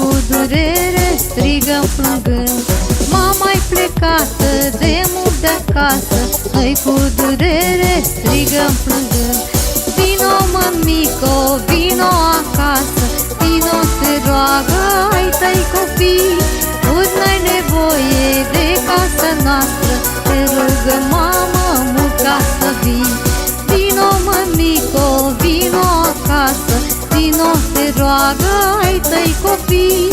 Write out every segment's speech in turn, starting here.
cu durere strigăm plângând, mama-i plecată de mult de acasă. Noi cu durere strigăm plângând, vino mămico, vino acasă, vino te roagă ai tăi copii. Ori n-ai nevoie de casa noastră, te rugăm mamă mult ca să vii. Vino mămico, vino acasă, vino te roagă ai tăi copii.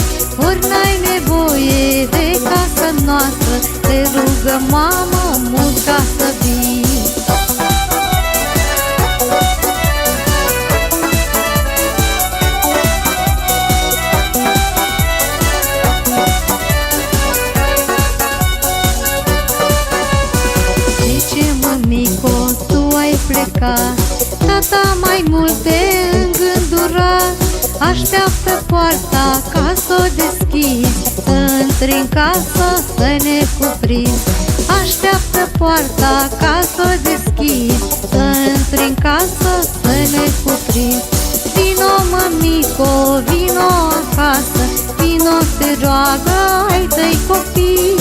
Ori n-ai nevoie de casa noastră, te rugăm mamă mult ca să vii. Plecat, tata mai multe îngândurat, așteaptă poarta ca s-o deschizi, să intri în casă să ne cuprinzi. Așteaptă poarta ca s-o deschizi, să intri în casă să ne cuprinzi. Vino mămico, vino acasă, vino te roagă ai tăi copii.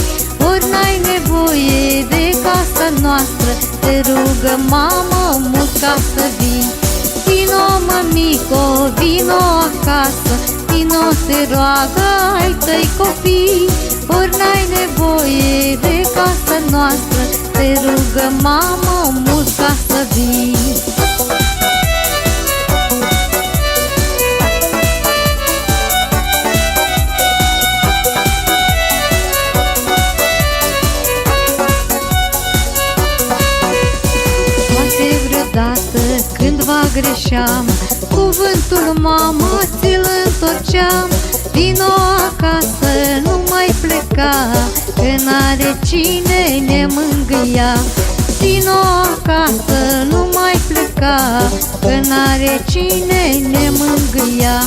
Ori n-ai nevoie de casa noastră, te rugăm mamă mult ca să vii. Vino mămico, vino acasă, vino te roagă ai tăi copii. Ori n-ai nevoie de casa noastră, te rugăm mamă mult ca să vii. Cândva greșeam, cuvântul mamă ți-l întorceam. Vino acasă, nu mai pleca, că n-are cine ne mângâia. Vino acasă, nu mai pleca, că n-are cine ne mângâia.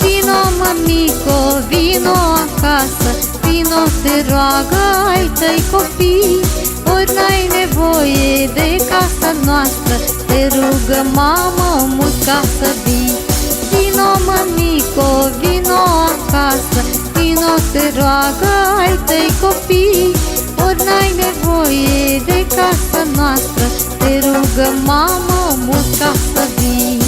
Vino mămico, vino acasă, vino te roagă ai tăi copii. Ori n-ai nevoie de casa noastră, te rugăm mamă mult ca să vii. Vino mămico, vino acasă, vino te roagă ai tăi copii. Ori n-ai nevoie de casa noastră, te rugăm mamă mult ca să vii.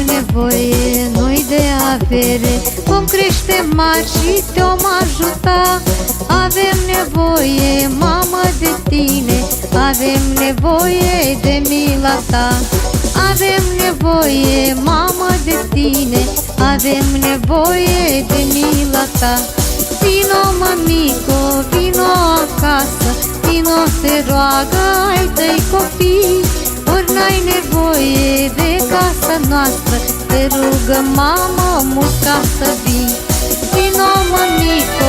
Nevoie noi de avere, vom crește mari și te-om ajuta. Avem nevoie, mamă, de tine, avem nevoie de mila ta. Avem nevoie, mamă, de tine, avem nevoie de mila ta. Vino mămico, vino acasă, vino te roagă ai tăi copii. Ori n-ai nevoie de casa noastră, te rugăm mamă mult ca să vii. Vino mămico,